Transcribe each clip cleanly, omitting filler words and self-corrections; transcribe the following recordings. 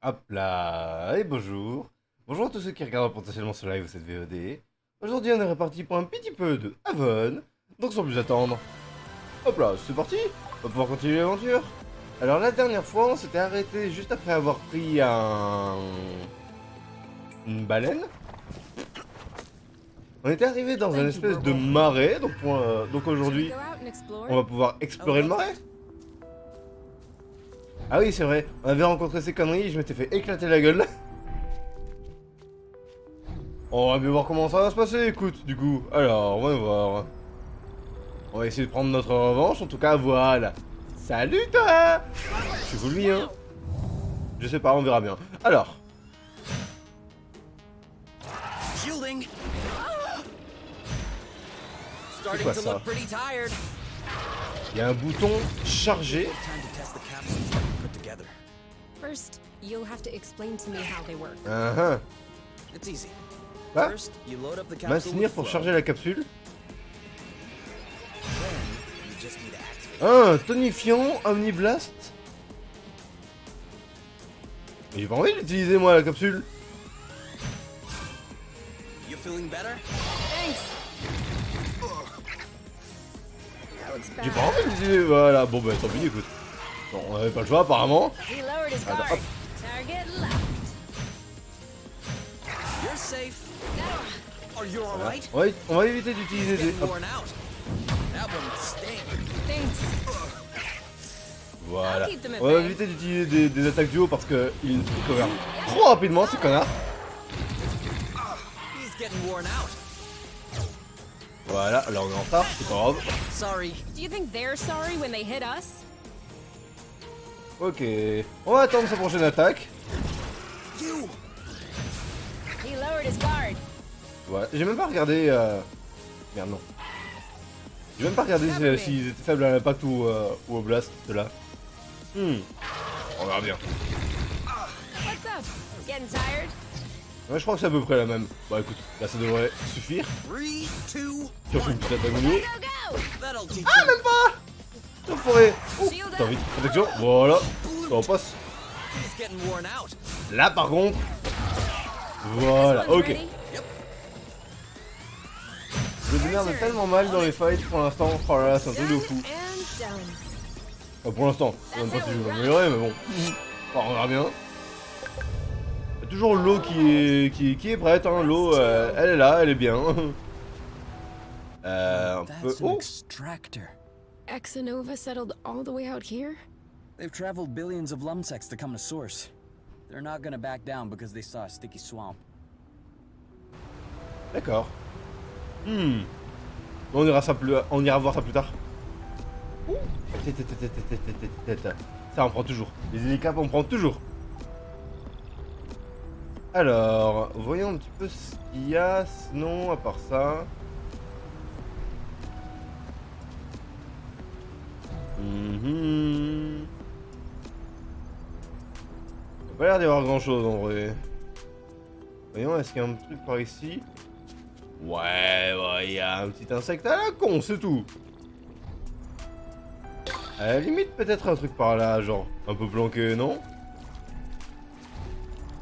Hop là, et bonjour. Bonjour à tous ceux qui regardent potentiellement ce live ou cette VOD. Aujourd'hui on est reparti pour un petit peu de Haven. Donc sans plus attendre, hop là, c'est parti. On va pouvoir continuer l'aventure. Alors la dernière fois on s'était arrêté juste après avoir pris une baleine. On était arrivé dans une espèce de marais, donc aujourd'hui on va pouvoir explorer le marais. Ah oui c'est vrai, on avait rencontré ces conneries et je m'étais fait éclater la gueule. On va bien voir comment ça va se passer, écoute, du coup. Alors, on va voir. On va essayer de prendre notre revanche, en tout cas, voilà. Salut toi. Je suis cool, lui, hein. Je sais pas, on verra bien. Alors. C'est quoi ça? Il y a un bouton chargé. First, you'll have to explain to me how they work. Quoi? Maintenir pour charger la capsule. Un tonifiant Omniblast. Mais j'ai pas envie d'utiliser moi la capsule. J'ai pas envie d'utiliser. Voilà, bon bah tant pis, écoute. Bon, on avait pas le choix apparemment. Attends, hop. Voilà. On va éviter d'utiliser des... Hop. Voilà. On va éviter d'utiliser des attaques duo parce que ils cover trop rapidement ces connards. Voilà, là on est en retard, c'est pas grave. Ok, on va attendre sa prochaine attaque. Ouais, j'ai même pas regardé. Merde, non. J'ai même pas regardé s'ils étaient faibles à l'impact ou au blast, ceux-là. On verra bien. Ouais, je crois que c'est à peu près la même. Bah écoute, là ça devrait suffire. Surtout une petite attaque au milieu. Ah, même pas! Enfoiré! Oh, t'as envie de protection? Voilà, ça repasse. Là par contre. Voilà, ok. Je me démerde tellement mal dans les fights pour l'instant. Oh là là, c'est un truc de fou. Enfin, pour l'instant, je sais même pas si je vais m'améliorer, mais bon. On verra bien. Il y a toujours l'eau qui est prête, hein. L'eau, elle est là, elle est bien. Un peu. Oh! Exanova settled all the way out here? They've traveled billions of lumsects to come to source. They're not gonna back down because they saw a sticky swamp. D'accord. On ira voir ça plus tard. Ça on prend toujours. Les hélicaps on prend toujours. Alors, voyons un petit peu ce qu'il y a, sinon à part ça. Il a pas l'air d'y avoir grand chose en vrai. Voyons, est-ce qu'il y a un truc par ici? Ouais, il y a un petit insecte à la con, c'est tout. À la limite, peut-être un truc par là, genre un peu planqué, non?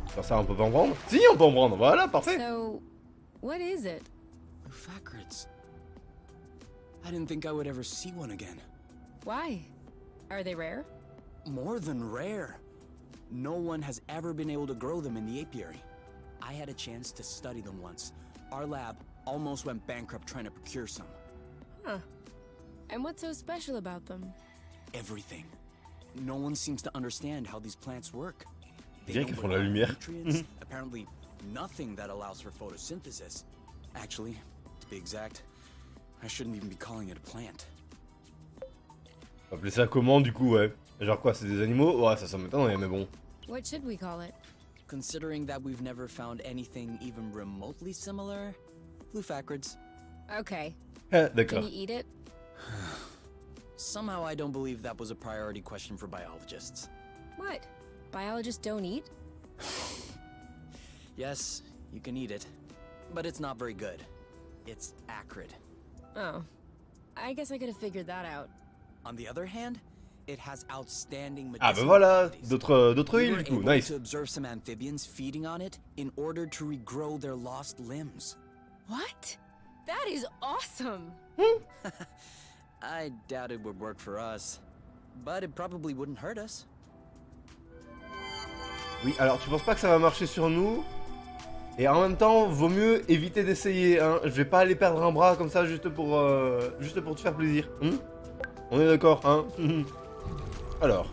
Faire ça, on peut pas en prendre? Si, on peut en prendre, voilà, parfait. So, what is it? Facrets. I didn't think I would ever see one again. Why? Are they rare? More than rare. No one has ever been able to grow them in the apiary. I had a chance to study them once. Our lab almost went bankrupt trying to procure some. Huh. And what's so special about them? Everything. No one seems to understand how these plants work. Bien qu'ils font la lumière. Nutrients, apparently nothing that allows for photosynthesis. Actually, to be exact, I shouldn't even be calling it a plant. On va appeler ça comment du coup, ouais? Genre quoi, c'est des animaux? Ouais, ça m'étonnerait, mais bon. What should we call it? Considering that we've never found anything even remotely similar, blue facrets. Okay. D'accord. Can you eat it? Somehow I don't believe that was a priority question for biologists. What? Biologists don't eat? Yes, you can eat it, but it's not very good. It's acrid. Oh. I guess I could have figured that out. On the other hand, It has outstanding Ah bah medicinal voilà, properties. d'autres We îles were du coup, able nice. to observe some amphibians feeding on it in order to regrow their lost limbs. What? That is awesome! I doubt it would work for us, but it probably wouldn't hurt us. Oui, alors tu penses pas que ça va marcher sur nous? Et en même temps, vaut mieux éviter d'essayer, hein. Je vais pas aller perdre un bras comme ça juste pour te faire plaisir. On est d'accord, hein? Alors.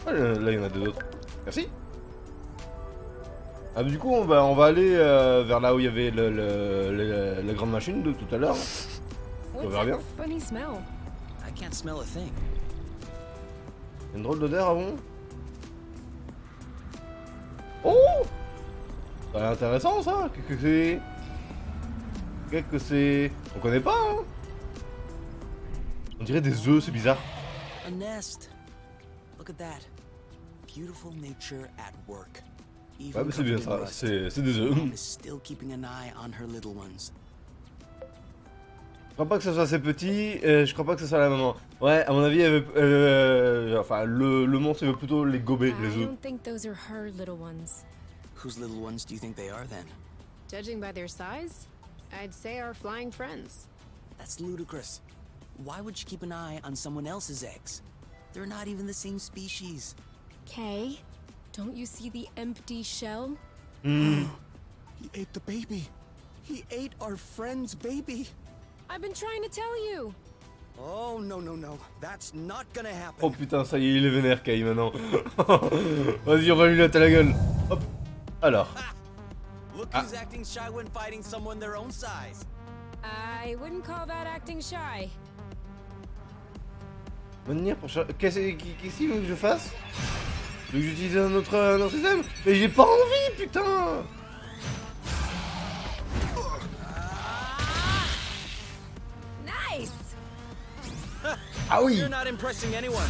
Ah, là, il y en a deux autres. Merci. Ah, du coup, on va aller vers là où il y avait la grande machine de tout à l'heure. On What's verra bien. that funny smell? I can't smell a thing. Il y a une drôle d'odeur avant. Oh! Ça a l'air intéressant ça. Qu'est-ce que c'est? Qu'est-ce que c'est? On connaît pas, hein? On dirait des œufs, c'est bizarre. A nest. Look at that. Beautiful nature at work. Ouais, Even mais c'est bien covered in ça. rust. C'est des œufs. Mom is still keeping an eye on her little ones. Je crois pas que ce soit ces petits, je crois pas que ce soit la maman. Ouais, à mon avis, elle veut, enfin, le monstre, il veut plutôt les gober, I les œufs. don't think those are her little ones. Whose little ones do you think they are then? Judging by their size, I'd say our flying friends. That's ludicrous. Why would she keep an eye on someone else's eggs? They're not even the same species. Kay, don't you see the empty shell? He ate the baby. He ate our friend's baby. I've been trying to tell you. Oh, no, no, no. That's not gonna happen. Oh putain, ça y est, il est vénère, Kay, maintenant. Vas-y, on va lui latter la gueule. Hop. Alors. Look Ah. who's acting shy when fighting someone their own size. I wouldn't call that acting shy. Venir pour qu'est-ce qu'il veut que je fasse? Tu veux que j'utilise un autre système? Mais j'ai pas envie, putain! Nice! Ah oui! You're not impressing anyone.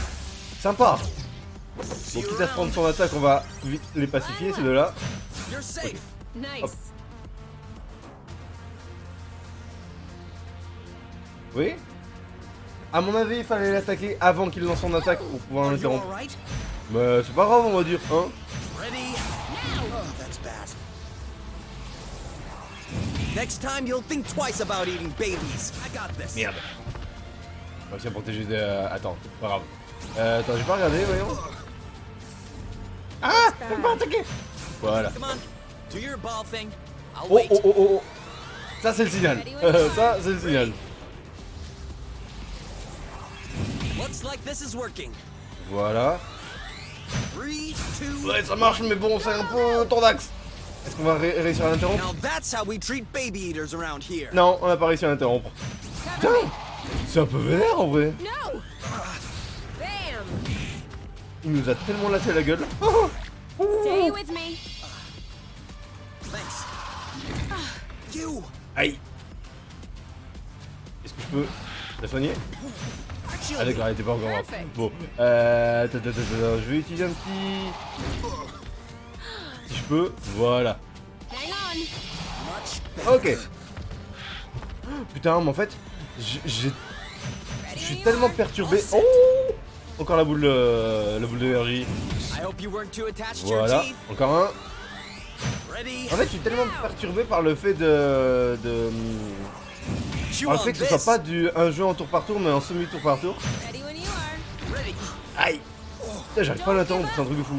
Sympa! Bon, quitte à se prendre son attaque, on va vite les pacifier, ces deux-là. You're safe. Nice. Oui? À mon avis, il fallait l'attaquer avant qu'il lance son attaque pour pouvoir Are you l'interrompre. all right? Mais c'est pas grave, on va dire, hein? Ready? Oh, that's bad. Next time, you'll think twice about eating babies. I got this. Merde. On va réussir à protéger des... Attends, pas grave. Attends, j'ai pas regardé, voyons. Ah! Faut pas attaquer! Voilà. Come on, do your ball thing. I'll Oh, wait. oh, oh, oh, oh. Ça, c'est le signal. Ça, c'est le signal. Looks like this is working. Voilà. 3, 2. Ouais, ça marche, mais bon, c'est un peu tordax. Est-ce qu'on va réussir à l'interrompre? Now that's how we treat baby eaters around here. Non, on a pas réussi à l'interrompre. Putain! C'est un peu vénère, en vrai. No! Bam! Il nous a tellement lassé la gueule. Stay with me. Thanks. You. Aïe. Est-ce que je peux la soigner? Ah d'accord, elle était pas encore morte. Perfect. Bon, je vais utiliser un petit... Si je peux, voilà. Hang on. Much better. Ok. Putain, mais en fait, je suis tellement perturbé. Oh! Encore la boule d'énergie. I hope you weren't too attached to your Voilà, teeth. encore un. Ready? En fait, je suis tellement perturbé par le fait par le fait que ce soit pas un jeu en tour par tour, mais en semi-tour par tour. Ready when you are. Ready. Aïe! Putain, j'arrive pas à l'attendre, c'est un truc de fou.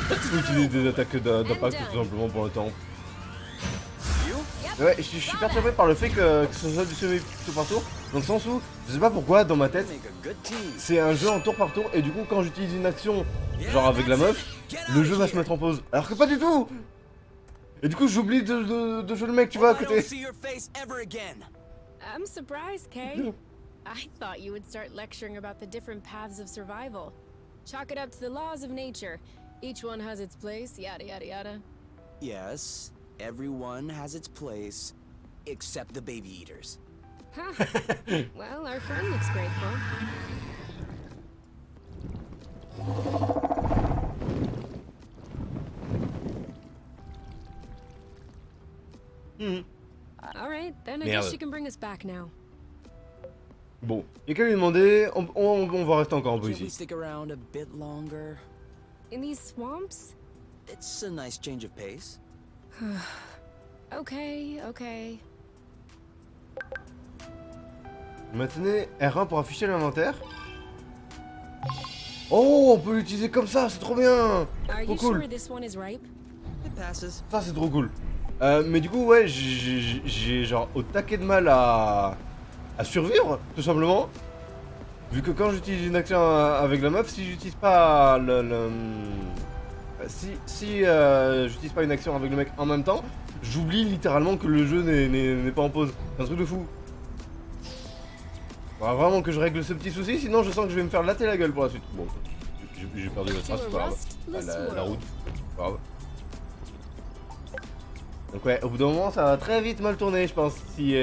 Peut-être qu'il faut utiliser des attaques d'impact tout simplement pour l'attendre. You. Ouais, je suis perturbé par le fait que ce soit du semi-tour par tour, dans le sens où, je sais pas pourquoi, dans ma tête, Make a good team. c'est un jeu en tour par tour, et du coup, quand j'utilise une action, genre avec la meuf, le jeu va se mettre en pause. Alors que pas du tout! Et du coup, j'oublie de jouer le mec, tu vois, à I don't côté. see your face ever again. I'm surprised, Kay. I thought you would start lecturing about the different paths of survival. Chalk it up to the laws of nature. Each one has its place, yada yada yada. Yes, everyone has its place, except the baby eaters. Huh. Well, our friend looks grateful. All right, then I Merde. guess she can bring us back now. Bon, il y a qu'à lui demander, on va rester encore un peu Can't we ici. stick around a bit longer? In these swamps? It's a nice change of pace. Okay, okay. Maintenez R1 pour afficher l'inventaire. Oh, on peut l'utiliser comme ça, c'est trop bien. Are Trop you cool. sure this one is ripe? It passes. Ça c'est trop cool. Mais du coup ouais j'ai genre au taquet de mal à survivre tout simplement. Vu que quand j'utilise une action avec la meuf, si j'utilise pas si j'utilise pas une action avec le mec en même temps, j'oublie littéralement que le jeu n'est pas en pause. C'est un truc de fou. Faudra vraiment que je règle ce petit souci, sinon je sens que je vais me faire latter la gueule pour la suite. Bon, j'ai perdu la trace, c'est pas grave. La route, c'est pas grave. Donc ouais, au bout d'un moment, ça va très vite mal tourner, je pense, si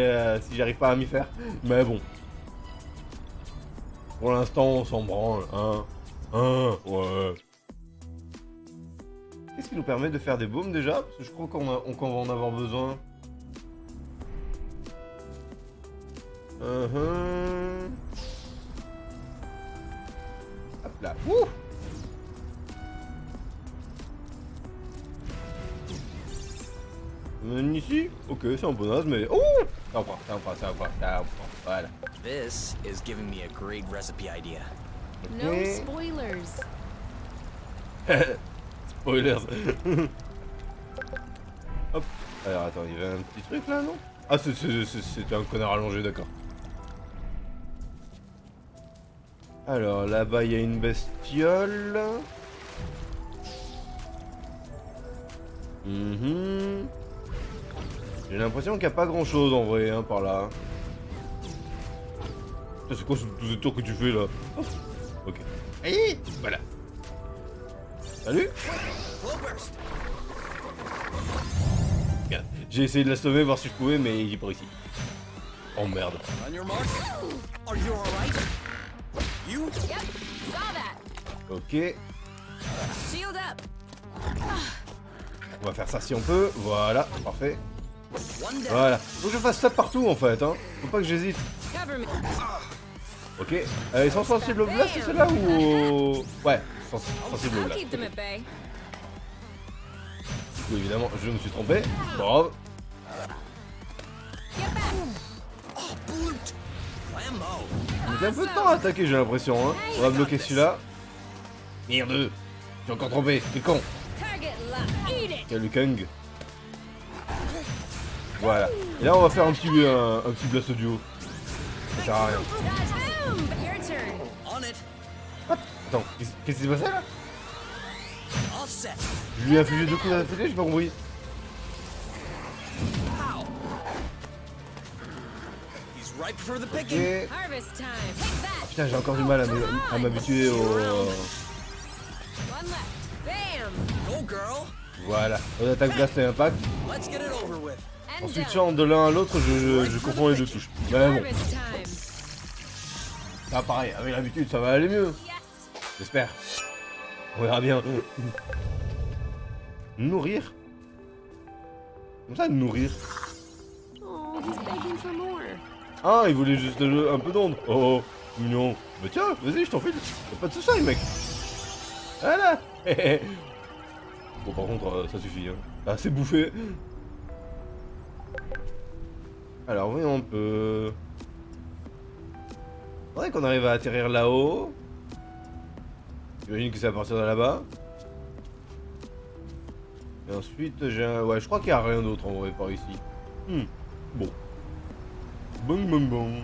j'arrive pas à m'y faire. Mais bon. Pour l'instant, on s'en branle, hein, ouais. Qu'est-ce qui nous permet de faire des baumes déjà? Parce que je crois qu'on va en avoir besoin. Hop là, ouh. Ici? Ok, c'est un peu naze, mais... Oh! Ça en prend. Voilà. This is giving me a great recipe idea. No Ok. spoilers. Spoilers. Hop. Alors attends, il y avait un petit truc là, non? Ah, c'était un connard allongé, d'accord. Alors là-bas, il y a une bestiole. J'ai l'impression qu'il n'y a pas grand chose en vrai, hein, par là. C'est quoi tous ces tours que tu fais là? Oh. Ok. Aïe, voilà. Salut. Regarde, j'ai essayé de l'assommer, voir si je pouvais, mais il est pas réussi. Oh merde. On your mark. Are you alright? You? Yep, saw that. Ok. Shield up. On va faire ça si on peut. Voilà, parfait. One down. Voilà. Faut que je fasse ça partout en fait, hein. Faut pas que j'hésite. Cover me. Ok. Ils sont sensibles au blast, c'est celle-là ou au... Ouais, sensibles au I'll blast. keep them at bay. Du coup, évidemment, je me suis trompé. Bravo. Get back. Oh, blute. Flammo. On met un peu de temps à attaquer, j'ai l'impression, hein. On va bloquer celui-là. Merde. J'ai encore trompé. Quel con. Target lock. Eat it. Quel Kung. Voilà. Et là, on va faire un petit blast audio. Ça sert à rien. Boom. Your turn. On it. Attends, qu'est-ce qui s'est passé là? All set. Je lui ai infligé 2 coups d'affilée, j'ai pas compris. Pow. He's ripe for the Ok. picking. Harvest time. Take that. Putain, j'ai encore du mal à m'habituer au... One left. Bam. Go, girl. Voilà. On attaque blast et impact. Let's get it over with. And En done. switchant de l'un à l'autre, je confonds les deux touches. Mais bon, Harvest time. ça pareil, avec l'habitude, ça va aller mieux. Yes. J'espère. On verra bien. Nourrir? Comme ça, nourrir. Oh, he's begging for more. Ah, il voulait juste un peu d'onde. Oh, mignon. Bah tiens, vas-y, je t'en file. Y'a pas de soucis, mec. Voilà. Bon, par contre, ça suffit. Hein. T'as assez bouffé. Alors, voyons un peu. Faudrait qu'on arrive à atterrir là-haut. J'imagine que c'est à partir de là-bas. Et ensuite, j'ai un... Ouais, je crois qu'il n'y a rien d'autre en vrai par ici. Bon. Bon.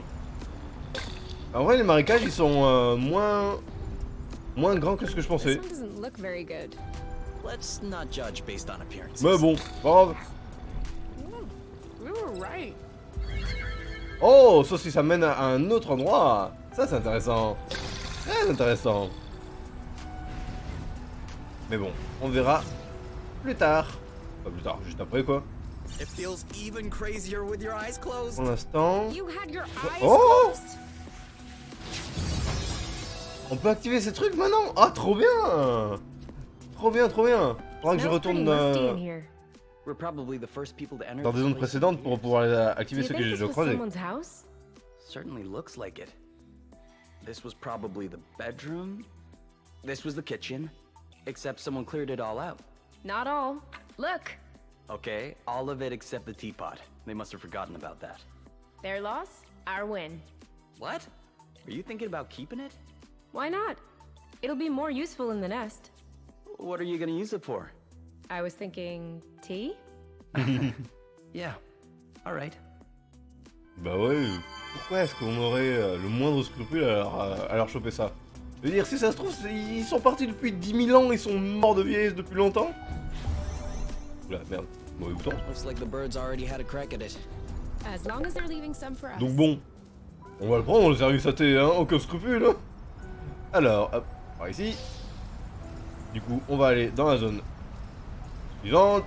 En vrai, les marécages, ils sont moins grands que ce que je This pensais. one doesn't look very good. Let's not judge based on appearances. Mais bon, pas grave. We were right. Oh, sauf si ça mène à un autre endroit. Ça, c'est intéressant. Très intéressant. Mais bon, on verra plus tard. Pas plus tard, juste après quoi. It feels even crazier with your eyes closed. Pour l'instant, You had your eyes Oh! closed. on peut activer ces trucs maintenant. Ah, trop bien. Trop bien. Faudra que je Smells retourne pretty musty in here. We're probably the first people to enter dans des zones précédentes pour pouvoir Do activer you ceux think que this j'ai was croisés. someone's house? Certainly looks like it. This was probably the bedroom. This was the kitchen. Except someone cleared it all out. Not all. Look, Okay, all of it except the teapot. They must have forgotten about that. their loss, our win. What? Are you thinking about keeping it? Why not? It'll be more useful in the nest. What are you gonna use it for? I was thinking tea? Yeah. Alright. Bah ouais, pourquoi est-ce qu'on aurait le moindre scrupule à leur choper ça? Je veux dire, si ça se trouve, ils sont partis depuis 10 000 ans, ils sont morts de vieillesse depuis longtemps. Oula, merde, mauvais bouton. Looks like the birds already had a crack at it. As long as they're leaving some for us. Donc bon, on va le prendre, le service à thé, hein, aucun scrupule. Hein. Alors, hop, par ici. Du coup, on va aller dans la zone suivante.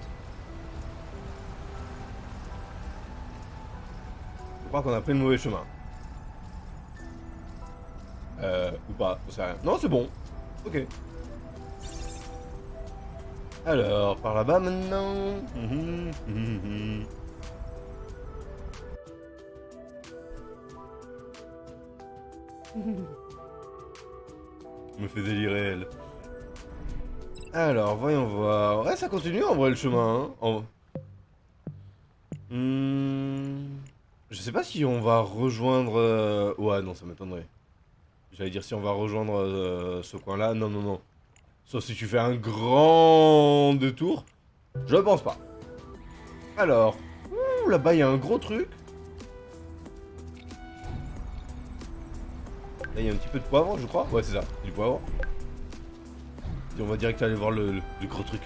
Je crois qu'on a pris le mauvais chemin. Ou pas, ça sert à rien. Non, c'est bon. Ok. Alors, par là-bas maintenant. Me fait délirer elle. Alors, voyons voir. Ouais, ça continue en vrai le chemin. Hein. Je sais pas si on va rejoindre... Ouais, non, ça m'étonnerait. J'allais dire si on va rejoindre ce coin-là. Non, non, non. Sauf si tu fais un grand détour. Je pense pas. Alors. Là-bas, il y a un gros truc. Là, il y a un petit peu de poivre, je crois. Ouais, c'est ça. Du poivre. Et on va direct aller voir le gros truc.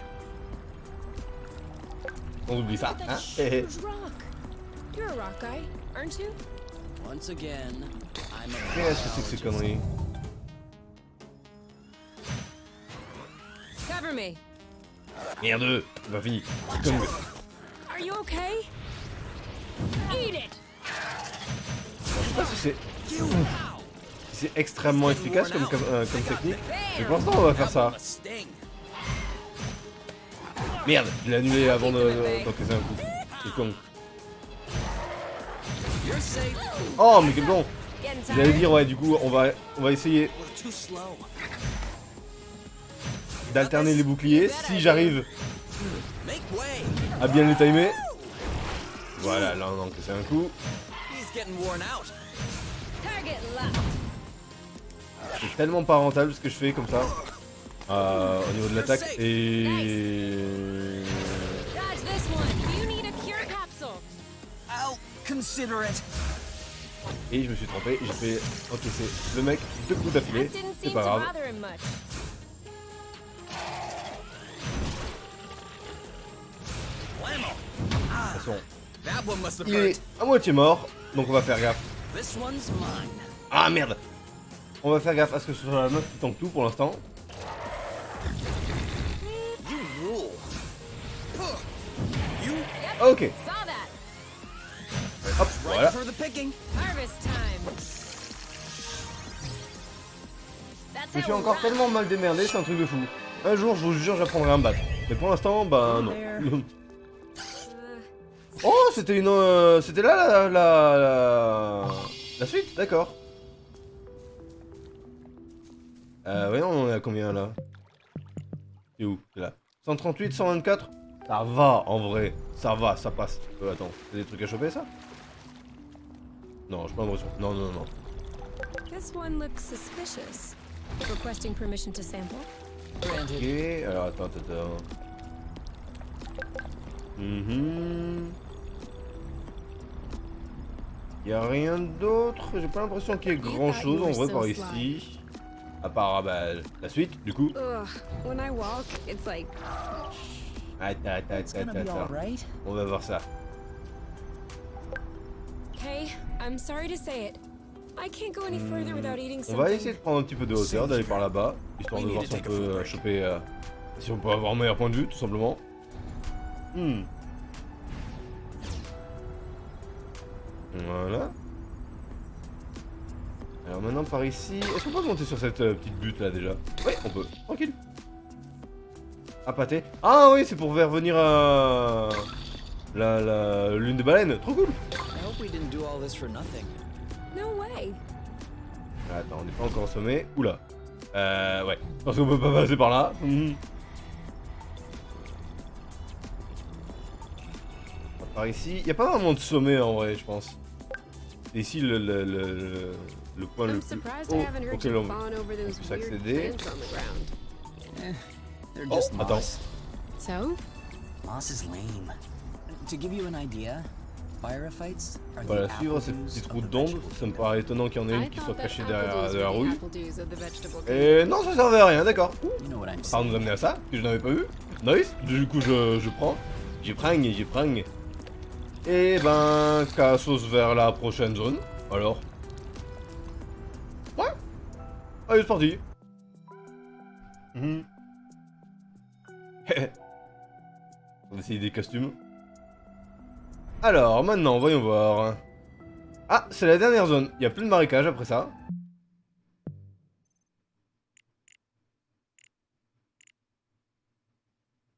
On oublie ça, hein. Huge rock. You're a rock guy, aren't you? Once again, I'm a Qu'est-ce que c'est que ces conneries? Cover me. Merde, c'est pas fini. C'est comme... Are you okay? Eat it. Je sais pas si c'est... Si c'est extrêmement efficace comme technique. Mais pour l'instant, on va faire ça. Merde, je l'ai annulé avant d'encaisser un coup. C'est con. Oh, mais quel con. J'allais dire, ouais, du coup, on va essayer d'alterner les boucliers. Si j'arrive à bien les timer. Voilà, là, on a encaissé un coup. C'est tellement pas rentable ce que je fais comme ça. Au niveau de l'attaque et... Et je me suis trompé, j'ai fait encaisser le mec 2 coups d'affilée, c'est pas grave. De toute façon, il est à moitié mort, donc on va faire gaffe. Ah merde! On va faire gaffe à ce que ce soit la meuf qui tank tout pour l'instant. Ok. Hop, voilà. Je me suis encore tellement mal démerdé, c'est un truc de fou. Un jour, je vous jure, j'apprendrai à me battre. Mais pour l'instant, bah non. Oh, c'était une... c'était là la suite, d'accord. Voyons, on est à combien là? C'est où? C'est là. 138, 124? Ça va en vrai, ça va, ça passe. Attends, c'est des trucs à choper ça? Non, je pas l'impression. Non, non, non. This one looks suspicious. Requesting permission to sample. Ok, alors attends. Y'a rien d'autre, j'ai pas l'impression qu'il y ait grand chose en vrai par ici. À part la suite, du coup. When I walk, it's like... Attends. On va voir ça. Hey, I'm sorry to say it. I can't go any further without eating On something. va essayer de prendre un petit peu de hauteur, d'aller par là-bas, histoire de voir si on peut choper... si on peut avoir un meilleur point de vue, tout simplement. Voilà. Alors maintenant par ici... Est-ce qu'on peut monter sur cette petite butte là déjà? Oui, on peut. Tranquille. Ah, pâté. Ah oui, c'est pour faire venir l'une des baleines. Trop cool. No way. Attends, on n'est pas encore au sommet. Oula. Ouais. Parce qu'on peut pas passer par là. Par ici, il n'y a pas vraiment de sommet en vrai, je pense. C'est ici le point le plus haut auquel on puisse accéder. Oh, attends. So? Moss is lame. To give you an idea, pyraphytes are Voilà, the suivre cette apple petite of route the d'ombre, vegetable ça me kingdom. paraît étonnant qu'il y en ait I une qui soit thought that cachée apple derrière dews de la were the rouille. apple dews of the vegetable Et non, ça servait à rien, d'accord. You know what I'm Ça va nous saying. amener à ça, que je n'avais pas vu. Nice, du coup je prends. J'y prends. Et ben, cassos vers la prochaine zone. Alors. Ouais. Allez, c'est parti. On va essayer des costumes. Alors, maintenant, voyons voir. Ah, c'est la dernière zone. Il y a plus de marécage après ça.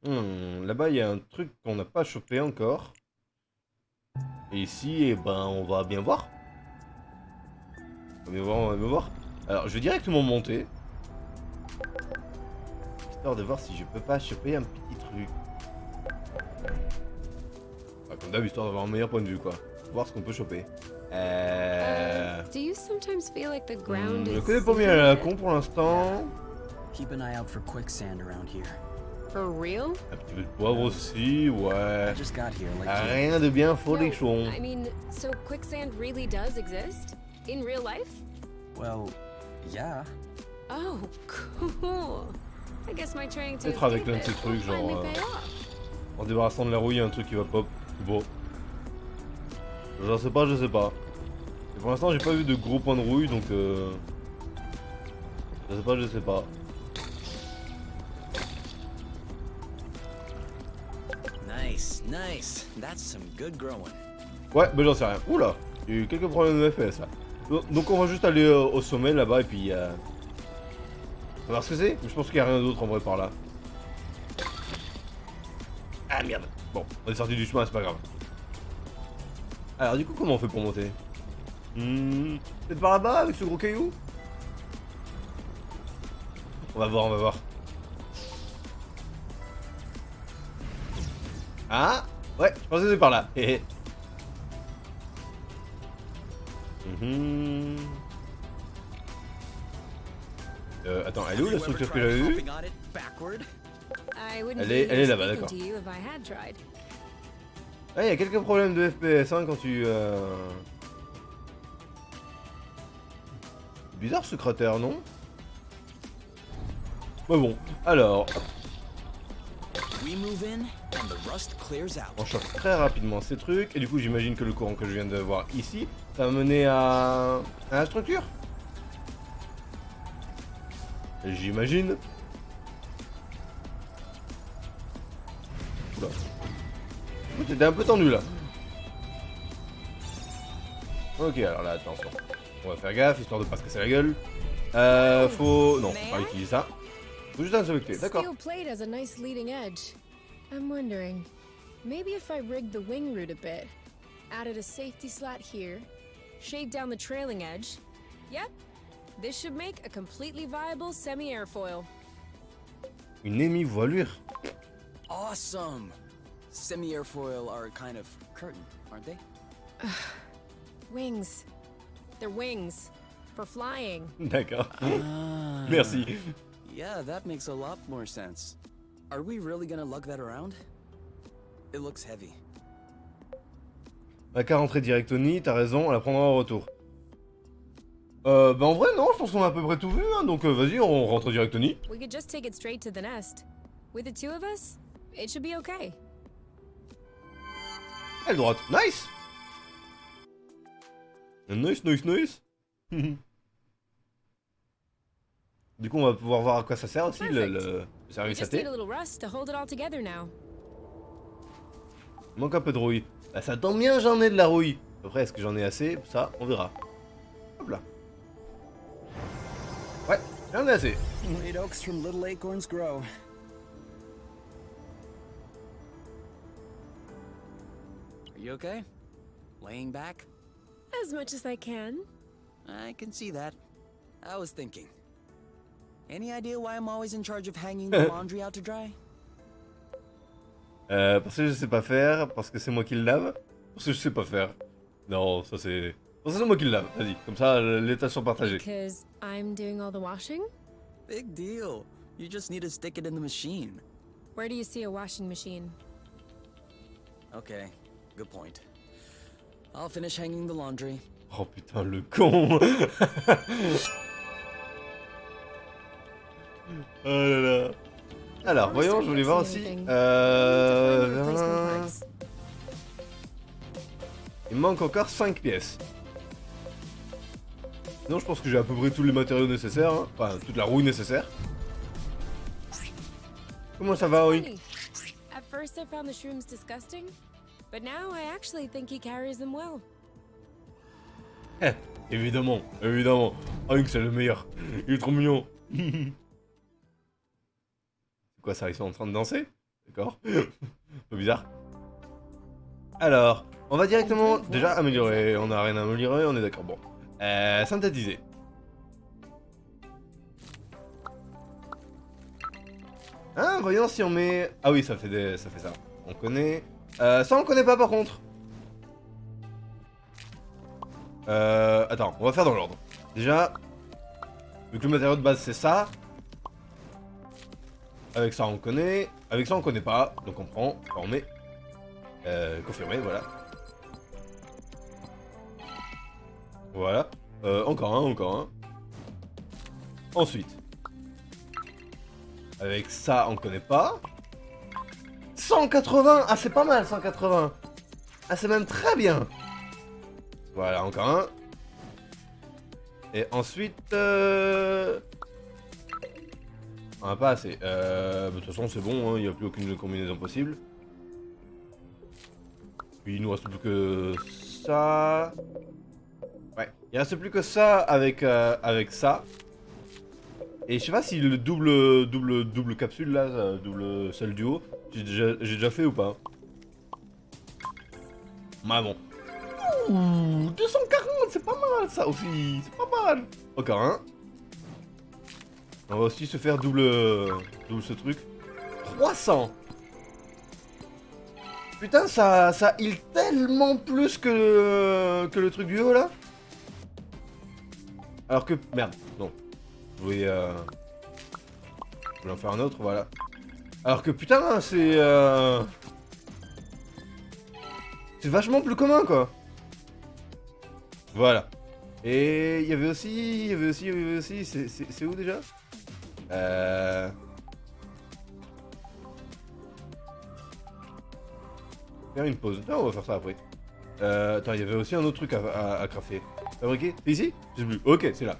Là-bas, il y a un truc qu'on n'a pas chopé encore. Et ici, eh ben, on va bien voir. On va bien voir. Alors, je vais directement monter. Histoire de voir si je peux pas choper un petit truc. Enfin, comme d'hab, histoire d'avoir un meilleur point de vue, quoi. Voir ce qu'on peut choper. Do you sometimes feel like the ground Je is connais pas bien sinking la a bit? con pour l'instant. Keep an eye out for quicksand around here. For real? Un petit peu de poivre aussi, ouais. I just got here like you. Rien de bien No, folichon. I mean, so quicksand really does exist? In real life? Well, yeah. Oh, cool. I guess my training to Peut-être avec l'un de ces trucs, genre, finally pay off. en débarrassant de la rouille, il y a un truc qui va pop. Bon. Je sais pas. Et pour l'instant, j'ai pas vu de gros points de rouille, donc je sais pas. Nice. That's some good growing. Ouais, bah j'en sais rien. Oula, il y a eu quelques problèmes de FPS là. Donc on va juste aller au sommet là-bas et puis... On va voir ce que c'est. Je pense qu'il y a rien d'autre en vrai par là. Ah merde. Bon, on est sorti du chemin, c'est pas grave. Alors du coup, comment on fait pour monter? Peut-être par là-bas avec ce gros caillou? On va voir. Ah ouais, je pensais que c'était par là. Attends, elle est où la structure que j'avais vue? Elle est là-bas, d'accord. Ah, il y a quelques problèmes de FPS hein, quand tu... Bizarre ce cratère, non? Ouais bon, alors... On chauffe très rapidement ces trucs, et du coup j'imagine que le courant que je viens de voir ici, ça va mener à la structure. J'imagine. Oula. T'étais un peu tendu là. Ok, alors là, attention. On va faire gaffe, histoire de pas se casser la gueule. Faut... Non, faut pas utiliser ça. Faut juste inspecter, d'accord. Steel plate has a nice leading edge. I'm wondering, maybe if I rigged the wing root a bit, added a safety slat here, shaved down the trailing edge. Yep, this should make a completely viable semi-airfoil. Une émi-voilure. Awesome. Semi-airfoil are a kind of curtain, aren't they? Wings. They're wings. For flying. D'accord. Merci. Yeah, that makes a lot more sense. Are we really gonna lug that around? It looks heavy. Bah qu'à rentrer direct au nid, t'as raison, on la prendra au retour. Bah en vrai non, je pense qu'on a à peu près tout vu, hein, donc vas-y, on rentre direct au nid. We could just take it straight to the nest. With the two of us, it should be okay. Aile droite, nice. Nice. Du coup, on va pouvoir voir à quoi ça sert aussi, le We service just need AT. a little rust to hold it all together now. Il manque un peu de rouille. Bah ça tombe bien, j'en ai de la rouille. Après, est-ce que j'en ai assez? Ça, on verra. Hop là. Ouais, j'en ai assez. Great oaks from little acorns grow. Are you okay? Laying back? As much as I can. I can see that. I was thinking. Any idea why I'm always in charge of hanging the laundry out to dry? Parce que je sais pas faire, parce que c'est moi qui le lave, parce que je sais pas faire. Non, ça c'est... Parce que c'est moi qui le lave, vas-y, comme ça les tâches sont partagées. Because I'm doing all the washing? Big deal. You just need to stick it in the machine. Where do you see a washing machine? Okay, good point. I'll finish hanging the laundry. Oh putain, le con. Oh là là. Alors, voyons, je voulais voir aussi. Il me manque encore 5 pièces. Non, je pense que j'ai à peu près tous les matériaux nécessaires. Hein. Enfin, toute la rouille nécessaire. Comment ça va, oui? At first I found the shrooms disgusting, but now I actually think he carries them well. Évidemment, évidemment. Hank, c'est le meilleur. Il est trop mignon. C'est quoi ça? Ils sont en train de danser? D'accord. Un peu bizarre. Alors, on va directement déjà améliorer. On a rien à améliorer, on est d'accord. Bon. Synthétiser. Hein, voyons si on met... Ah oui, ça fait ça. On connaît. Ça, on connaît pas par contre. Attends, on va faire dans l'ordre. Déjà, vu que le matériau de base c'est ça. Avec ça on connaît. Avec ça on connaît pas. Donc on prend, on met. Confirmé, voilà. Voilà. Encore un, encore un. Ensuite. Avec ça on connaît pas. 180. Ah c'est pas mal 180. Ah c'est même très bien. Voilà, encore un. Et ensuite... On a pas assez. De toute façon, c'est bon, il n'y a plus aucune combinaison possible. Puis il nous reste plus que ça. Ouais, il reste plus que ça avec, avec ça. Et je sais pas si le double capsule là, double celle du haut, j'ai déjà fait ou pas. Mais bon. Ouh, 240, c'est pas mal ça aussi, c'est pas mal. Encore un. On va aussi se faire double ce truc. 300. Putain, ça heal tellement plus que le truc du haut là. Alors que... Merde, non. Je voulais en faire un autre, voilà. Alors que putain, c'est vachement plus commun quoi. Voilà. Et il y avait aussi, c'est où déjà? Faire une pause. Non, on va faire ça après. Attends, il y avait aussi un autre truc à crafter. Fabriquer? C'est ici? Je sais plus. Ok, c'est là.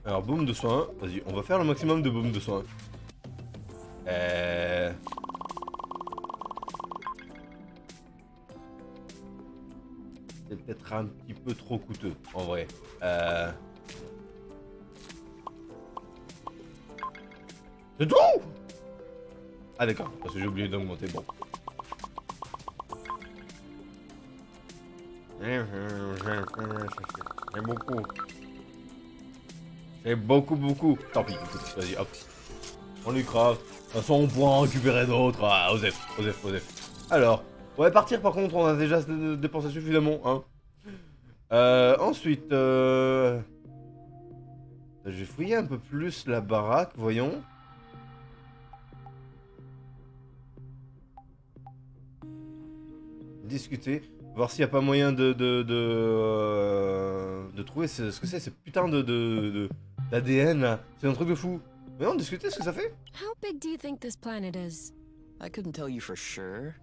Alors, boom de soin. Vas-y, on va faire le maximum de boom de soin. C'est peut-être un petit peu trop coûteux, en vrai. C'est tout? Ah d'accord, parce que j'ai oublié d'augmenter, bon. C'est beaucoup. C'est beaucoup. Tant pis, écoute, vas-y, hop. On lui craft. De toute façon, on pourra en récupérer d'autres. Ah, osef. Alors, on va partir, par contre, on a déjà dépensé suffisamment, hein. Ensuite, je vais fouiller un peu plus la baraque, voyons. Discuter, voir s'il n'y a pas moyen de trouver ce que c'est putain d'ADN là. C'est un truc de fou. Voyons, discuter ce que ça fait. How big do you think this planet is? I couldn't tell you for sure.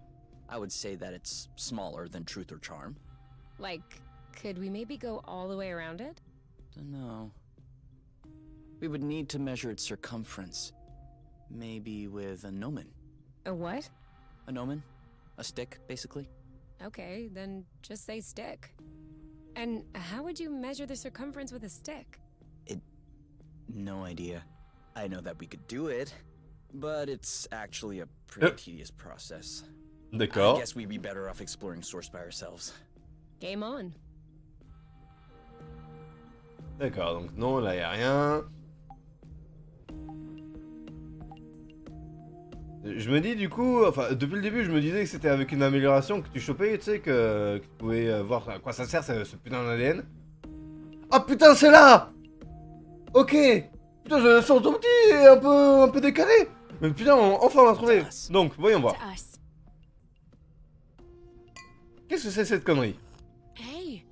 I would say that it's smaller than Truth or Charm. Like, could we maybe go all the way around it? Dunno. We would need to measure its circumference. Maybe with a gnomon. A what? A gnomon? A stick, basically. Okay, then just say stick. And how would you measure the circumference with a stick? No idea. I know that we could do it, but it's actually a pretty tedious process. D'accord. I guess we'd be better off exploring source by ourselves. Game on. D'accord, donc non, là, y a rien. Je me dis du coup, enfin depuis le début je me disais que c'était avec une amélioration que tu chopais, tu sais, que tu pouvais voir à quoi ça sert ce putain d'ADN. Ah putain c'est là. Ok. Putain je sens tout petit et un peu décalé. Mais putain enfin on l'a trouvé. Donc voyons voir. To us. Qu'est-ce que c'est cette connerie? Hey,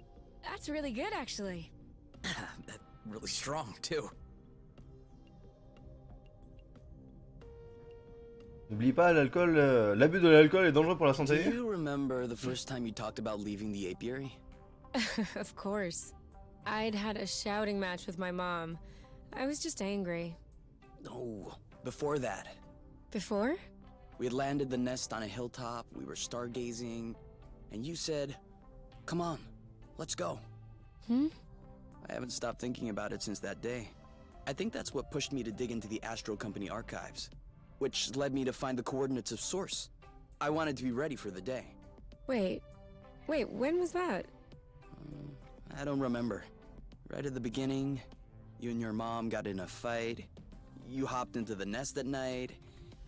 that's really good actually. That's really strong, too. N'oublie pas l'alcool, l'abus de l'alcool est dangereux pour la Do santé. you remember the first time you talked about leaving the apiary? Of course. I'd had a shouting match with my mom. I was just angry. No, before that. Before? We had landed the nest on a hilltop, we were stargazing, and you said, "Come on, let's go." Hmm? I haven't stopped thinking about it since that day. I think that's what pushed me to dig into the Astro Company archives, which led me to find the coordinates of Source. I wanted to be ready for the day. Wait, when was that? I don't remember. Right at the beginning, you and your mom got in a fight. You hopped into the nest at night,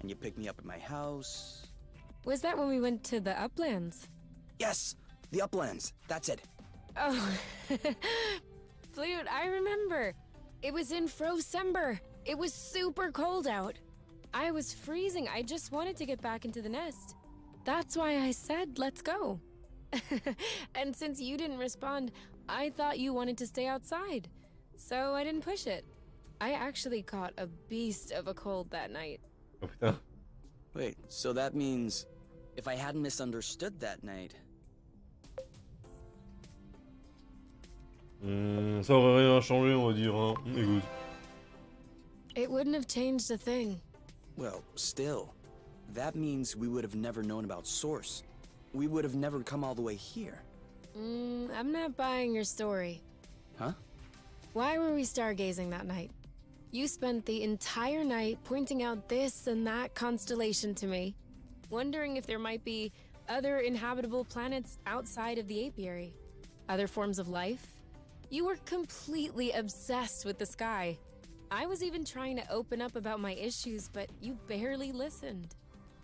and you picked me up at my house. Was that when we went to the uplands? Yes, the uplands. That's it. Oh, Flute, I remember. It was in Frocember. It was super cold out. I was freezing. I just wanted to get back into the nest. That's why I said, let's go. And since you didn't respond, I thought you wanted to stay outside. So I didn't push it. I actually caught a beast of a cold that night. Oh putain. Wait, so that means if I hadn't misunderstood that night... Ça aurait rien changé on va dire, hein. Écoute. It wouldn't have changed a thing. Well, still, that means we would have never known about Source. We would have never come all the way here. I'm not buying your story. Huh? Why were we stargazing that night? You spent the entire night pointing out this and that constellation to me, wondering if there might be other inhabitable planets outside of the apiary, other forms of life. You were completely obsessed with the sky. I was even trying to open up about my issues, but you barely listened.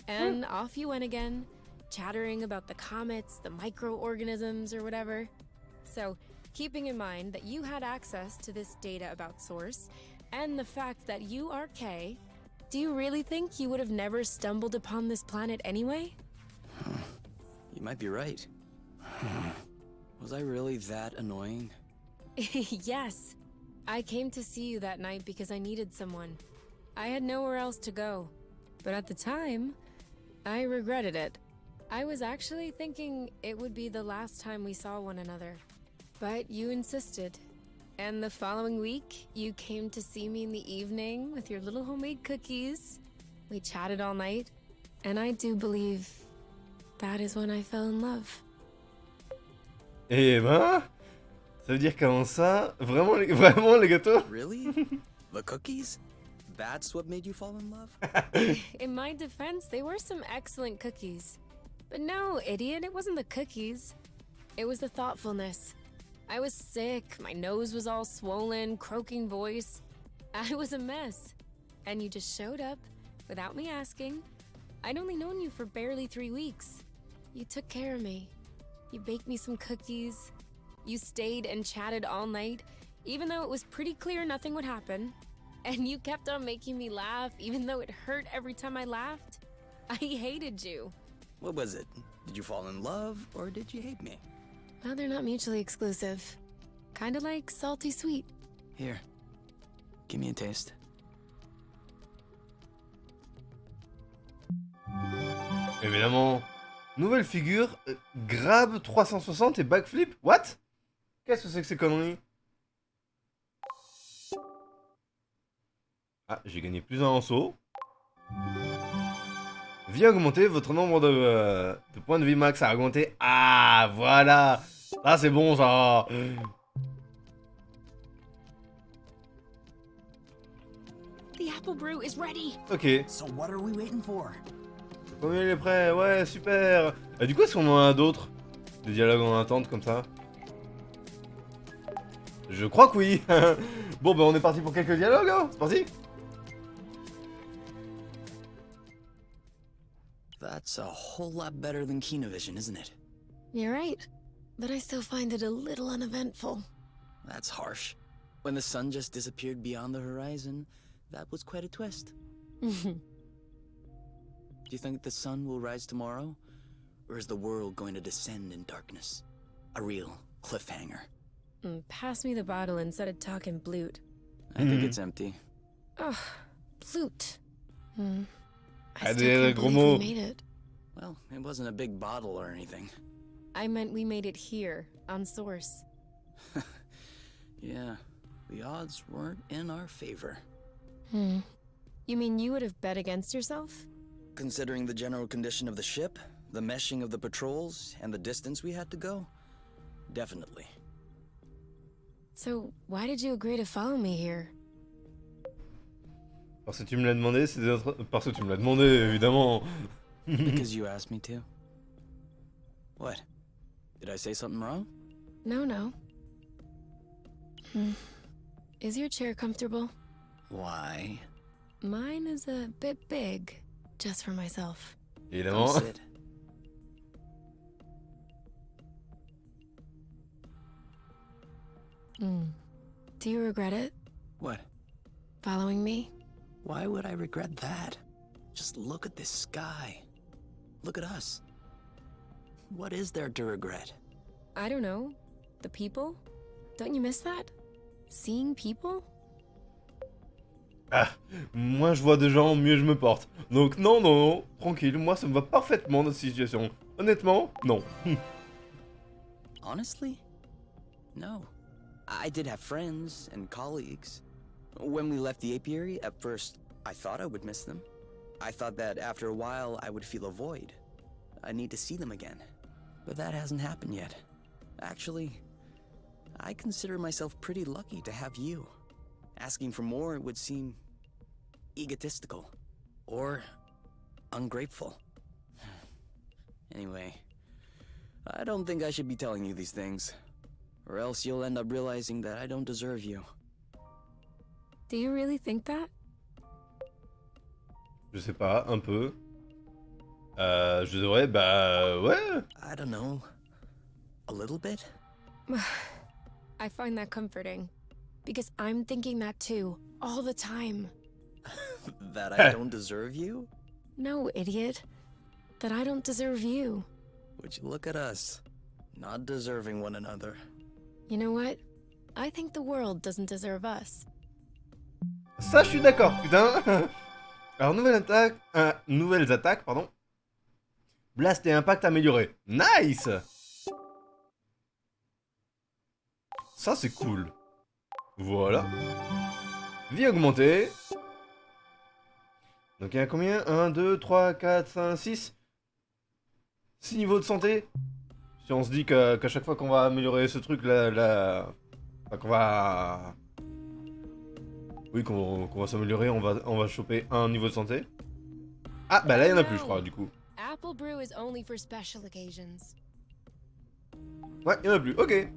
And off you went again, chattering about the comets, the microorganisms, or whatever. So, keeping in mind that you had access to this data about Source, and the fact that you are K, do you really think you would have never stumbled upon this planet anyway? You might be right. Was I really that annoying? Yes. I came to see you that night because I needed someone. I had nowhere else to go. But at the time, I regretted it. I was actually thinking it would be the last time we saw one another. But you insisted. And the following week, you came to see me in the evening with your little homemade cookies. We chatted all night. And I do believe that is when I fell in love. Eh ben, ça veut dire qu'avant ça, vraiment les gâteaux. Really? The cookies? That's what made you fall in love? In my defense, they were some excellent cookies. But no, idiot, it wasn't the cookies. It was the thoughtfulness. I was sick, my nose was all swollen, croaking voice. I was a mess. And you just showed up, without me asking. I'd only known you for barely 3 weeks. You took care of me. You baked me some cookies. You stayed and chatted all night, even though it was pretty clear nothing would happen. And you kept on making me laugh, even though it hurt every time I laughed. I hated you. What was it? Did you fall in love, or did you hate me? Well, they're not mutually exclusive. Kinda like salty sweet. Here, give me a taste. Évidemment. Nouvelle figure, grab 360 et backflip. What? Qu'est-ce que c'est que ces conneries? Ah, j'ai gagné plus un en saut. Vie augmentée, votre nombre de points de vie max a augmenté. Ah, voilà. Ah, c'est bon ça. The apple brew is ready. Ok. So what are we waiting for? Combien il est prêt? Ouais, super. Et du coup, est-ce qu'on en a d'autres? Des dialogues en attente comme ça? Je crois que oui. Bon, ben on est parti pour quelques dialogues, hein. C'est parti. That's a whole lot better than Kinovision, isn't it? You're right, but I still find it a little uneventful. That's harsh. When the sun just disappeared beyond the horizon, that was quite a twist. Do you think the sun will rise tomorrow? Or is the world going to descend in darkness? A real cliffhanger. Pass me the bottle instead of talking blute. I think it's empty. Ugh, blute. I Allez, still can't gros believe we mots. made it. Well, it wasn't a big bottle or anything. I meant we made it here, on Source. Yeah, the odds weren't in our favor. You mean you would have bet against yourself? Considering the general condition of the ship, the meshing of the patrols, and the distance we had to go, definitely. So, why did you agree to follow me here? Parce que tu me l'as demandé, parce que tu me l'as demandé, évidemment. Because you asked me to? What? Did I say something wrong? No. Is your chair comfortable? Why? Mine is a bit big, just for myself. Come Évidemment. sit. Do you regret it, What? following me? Why would I regret that? Just look at this sky. Look at us. What is there to regret? I don't know. The people? Don't you miss that? Seeing people? Ah, moins je vois de gens, mieux je me porte. Donc non, tranquille, moi ça me va parfaitement notre situation. Honnêtement, non. Honestly? No. I did have friends and colleagues. When we left the apiary, at first, I thought I would miss them. I thought that after a while, I would feel a void. I need to see them again. But that hasn't happened yet. Actually, I consider myself pretty lucky to have you. Asking for more would seem egotistical or ungrateful. Anyway, I don't think I should be telling you these things, or else you'll end up realizing that I don't deserve you. Do you really think that? Je sais pas, un peu. Je devrais, bah ouais. I don't know. A little bit? I find that comforting. Because I'm thinking that too, all the time. That I don't deserve you? No, idiot. That I don't deserve you. Would you look at us, not deserving one another. You know what? I think the world doesn't deserve us. Ça je suis d'accord, putain. Alors nouvelles attaques, pardon. Blast et impact amélioré. Nice. Ça c'est cool. Voilà. Vie augmentée. Donc il y a combien 1, 2, 3, 4, 5, 6 6 niveaux de santé. Si on se dit qu'à chaque fois qu'on va améliorer ce truc là, enfin, qu'on va... Oui, qu'on va s'améliorer, on va choper un niveau de santé. Ah, bah là il y en a plus je crois du coup. Apple brew is only for special occasions. Ouais, il y en a plus, ok.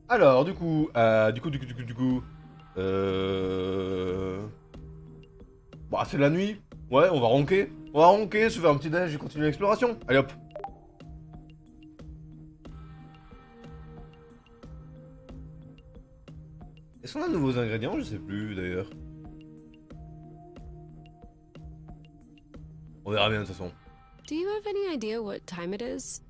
Alors, du coup, bah, c'est la nuit. Ouais, on va ronquer. Se faire un petit déj et continuer l'exploration. Allez hop. Est-ce qu'on a de nouveaux ingrédients? Je sais plus d'ailleurs. On verra bien de toute façon. Do you have any idea what time it is?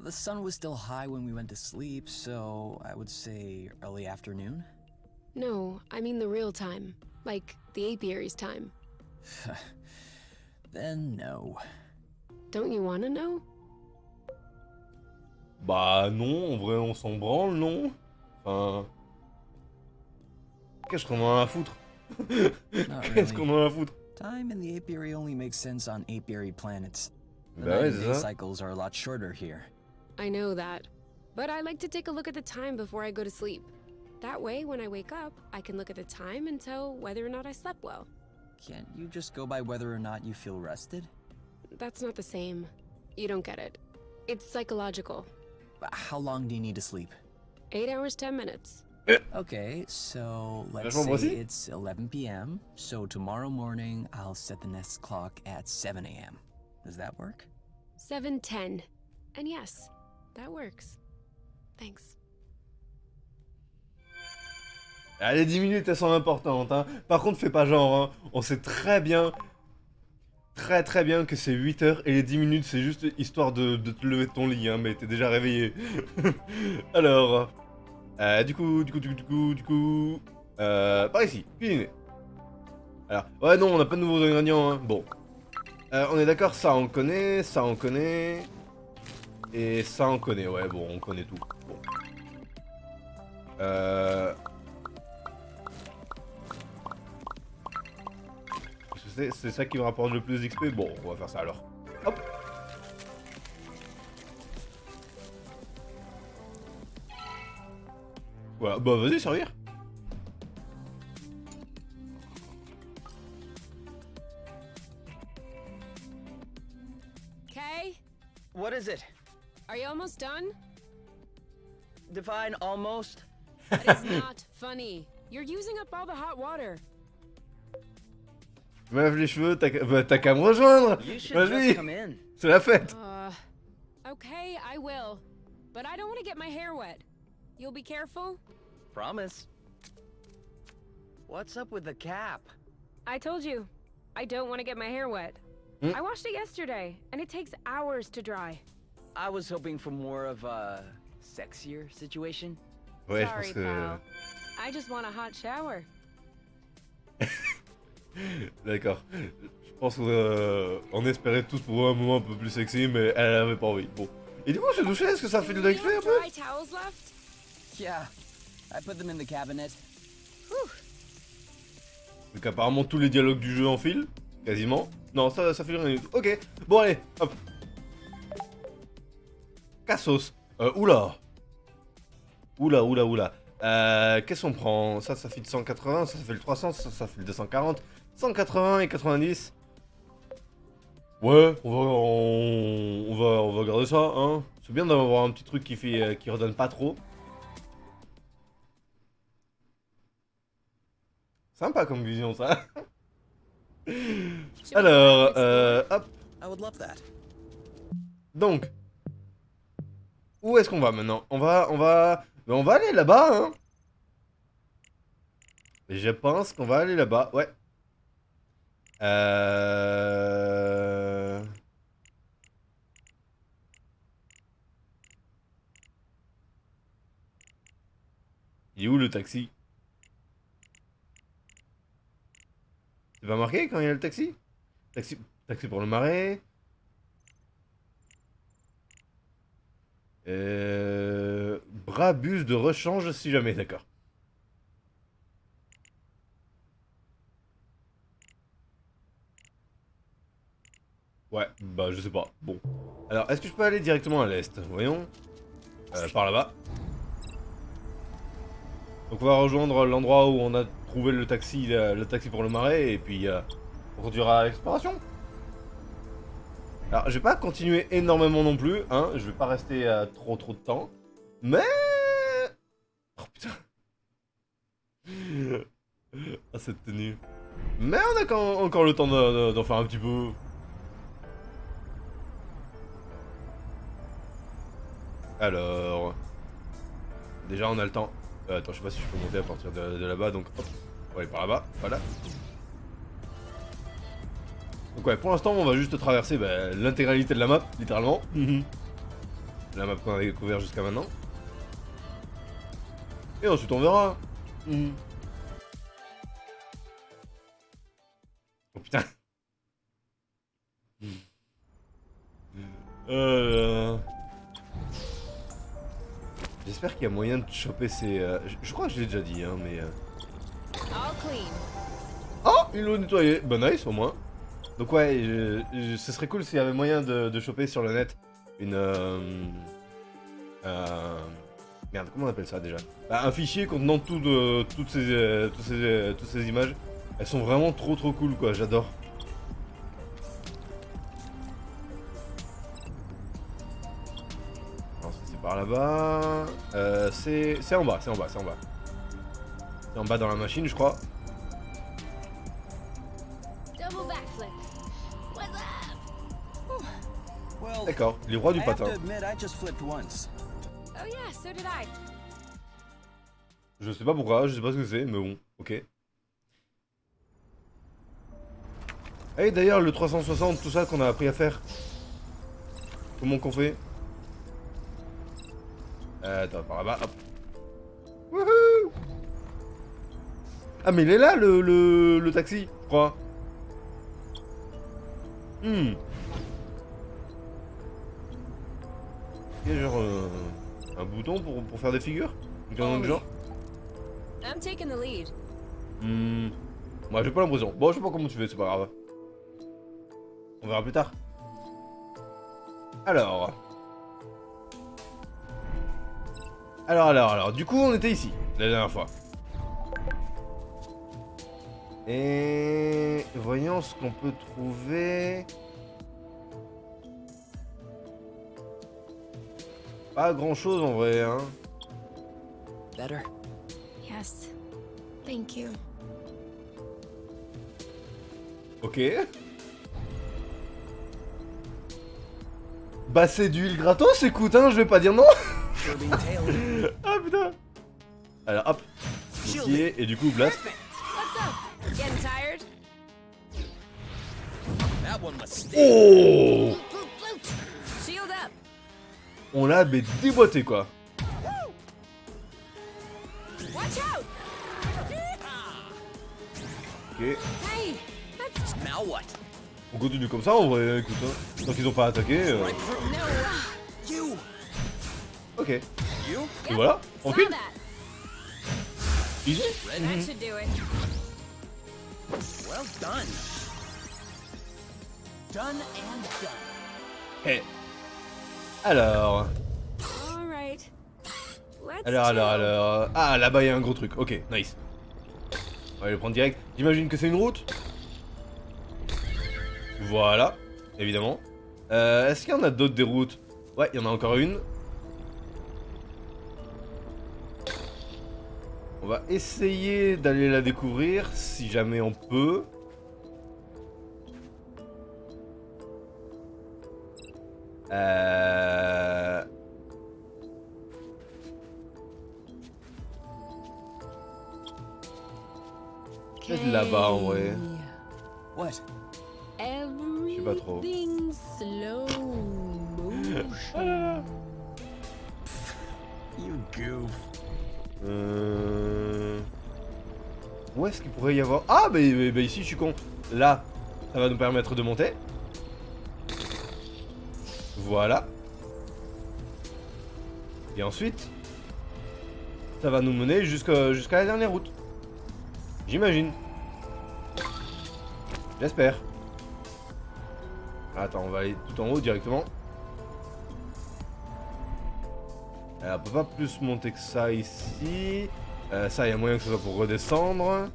The sun was still high when we went to sleep, so I would say early afternoon. No, I mean the real time. Like, the apiary's time. Then no. Don't you want to know? Bah non, en vrai on s'en branle, non? Enfin... Qu'est-ce qu'on en a à foutre? Qu'est-ce qu'on en a à foutre? Time in the apiary only makes sense on apiary planets. The Bah ouais, night and c'est day ça. cycles are a lot shorter here. I know that. But I like to take a look at the time before I go to sleep. That way, when I wake up, I can look at the time and tell whether or not I slept well. Can't you just go by whether or not you feel rested? That's not the same. You don't get it. It's psychological. How long do you need to sleep? 8 hours, 10 minutes. Okay, so let's Vachement say précis. it's 11 p.m. So tomorrow morning, I'll set the next clock at 7 a.m. Does that work? 7:10. And yes, that works. Thanks. Ah, les 10 minutes, elles sont importantes, hein. Par contre, fais pas genre, hein. On sait très bien que c'est 8 heures et les 10 minutes, c'est juste histoire de te lever de ton lit, hein, mais t'es déjà réveillé. Alors, du coup, par ici, cuisiner. Alors, ouais, non, on n'a pas de nouveaux ingrédients, hein. Bon. On est d'accord, ça on connaît, ça on connaît. Et ça on connaît, ouais, bon, on connaît tout. Bon. C'est ça qui me rapporte le plus d'XP. Bon, on va faire ça alors. Hop. Voilà, bah vas-y, servir. Kay, What is it? are you almost done? Define almost? That is not funny. You're using up all the hot water. Je me lave les cheveux, t'as qu'à me rejoindre. You should Vas-y, just come in. c'est la fête. Okay, I will. But I don't want to get my hair wet. You'll be careful? Promise. What's up with the cap? I told you. I don't want to get my hair wet. Hmm? I washed it yesterday, and it takes hours to dry. I was hoping for more of a sexier situation. Ouais, Sorry, je pense que... pal. I just want a hot shower. D'accord. Je pense qu'on espérait tous pour un moment un peu plus sexy, mais elle avait pas envie. Bon. Et du coup, se doucher, est-ce que ça fait de Do you l'XP have un peu? dry towels left? Yeah, I put them in the cabinet. Whew. Donc apparemment tous les dialogues du jeu en fil. Quasiment. Non, ça fait rien du tout. Ok. Bon, allez, hop. Cassos. Oula. Oula. Qu'est-ce qu'on prend? Ça fait le 180, ça fait le 300, ça fait le 240. 180 et 90. Ouais, on va garder ça, hein. C'est bien d'avoir un petit truc qui redonne pas trop. Sympa comme vision, ça. Alors, hop. I would love that. Donc, où est-ce qu'on va maintenant? On va aller là-bas, hein. Je pense qu'on va aller là-bas, ouais. Il est où le taxi? C'est pas marqué quand il y a le taxi? Taxi pour le marais. Bras bus de rechange si jamais, d'accord. Ouais, bah je sais pas. Bon. Alors, est-ce que je peux aller directement à l'est? Voyons. Par là-bas. Donc on va rejoindre l'endroit où on a trouvé le taxi pour le marais, et puis on continuera l'exploration. Alors, je vais pas continuer énormément non plus, hein. Je vais pas rester trop de temps. Mais... Oh putain. Ah, cette tenue. Mais on a encore le temps d'en faire un petit peu. Alors... Déjà, on a le temps. Attends, je sais pas si je peux monter à partir de là-bas, donc hop. On va aller par là-bas, voilà. Donc ouais, pour l'instant, on va juste traverser l'intégralité de la map, littéralement. La map qu'on a découvert jusqu'à maintenant. Et ensuite, on verra. Oh putain. J'espère qu'il y a moyen de choper ces... Je crois que je l'ai déjà dit, hein, mais... All clean. Oh, une eau nettoyée. Bah nice, au moins. Donc ouais, ce serait cool s'il y avait moyen de choper sur le net une... Merde, comment on appelle ça déjà? Bah, un fichier contenant toutes ces images. Elles sont vraiment trop cool, quoi, j'adore. Non, ça c'est Par là-bas. C'est en bas, c'est en bas, c'est en bas. C'est en bas dans la machine, je crois. Double backflip. What's up? Well, D'accord, les rois du I have patin. to admit, I just flipped once. Oh yeah, so did I. Je sais pas pourquoi, je sais pas ce que c'est, mais bon, ok. Et d'ailleurs, le 360, tout ça qu'on a appris à faire. Comment qu'on fait? Attends, par là-bas, hop. Wouhou! Ah, mais il est là, le taxi, je crois. Hmm. Il y a genre un bouton pour faire des figures? Un truc genre? I'm taking the lead. Moi j'ai pas l'impression. Bon, je sais pas comment tu fais, c'est pas grave. On verra plus tard. Alors. Alors. Du coup, on était ici, la dernière fois. Et... voyons ce qu'on peut trouver... Pas grand chose en vrai, hein. Better? Yes. Thank you. Ok. Bah c'est d'huile gratos, écoute, hein, je vais pas dire non. Sure being tailed. Ah putain. Alors hop, bouclier, et du coup blast. What's up? Getting tired? That one was stiff. Oh, Float, float. Shield up. on l'a déboîté quoi. Watch out! Ok, Hey, that's Now what? on continue comme ça en vrai, écoute, hein. Tant qu'ils ont pas attaqué. Right through. no. You. Ok, et You. voilà, Saw tranquille, that. easy. That should do it. Well done. Done and done. Eh. Alors, All right. Let's alors. Ah là-bas il y a un gros truc, ok, nice. On va le prendre direct. J'imagine que c'est une route. Voilà, évidemment. Est-ce qu'il y en a d'autres des routes? Ouais, il y en a encore une. On va essayer d'aller la découvrir si jamais on peut. Peut-être là-bas en vrai. What? Je sais pas trop. Everything slow motion. You goof. Où est-ce qu'il pourrait y avoir... Ah, bah ici, je suis con. Là, ça va nous permettre de monter. Voilà. Et ensuite, ça va nous mener jusqu'à la dernière route. J'imagine. J'espère. Attends, on va aller tout en haut directement. On peut pas plus monter que ça ici. Ça, il y a moyen que ce soit pour redescendre.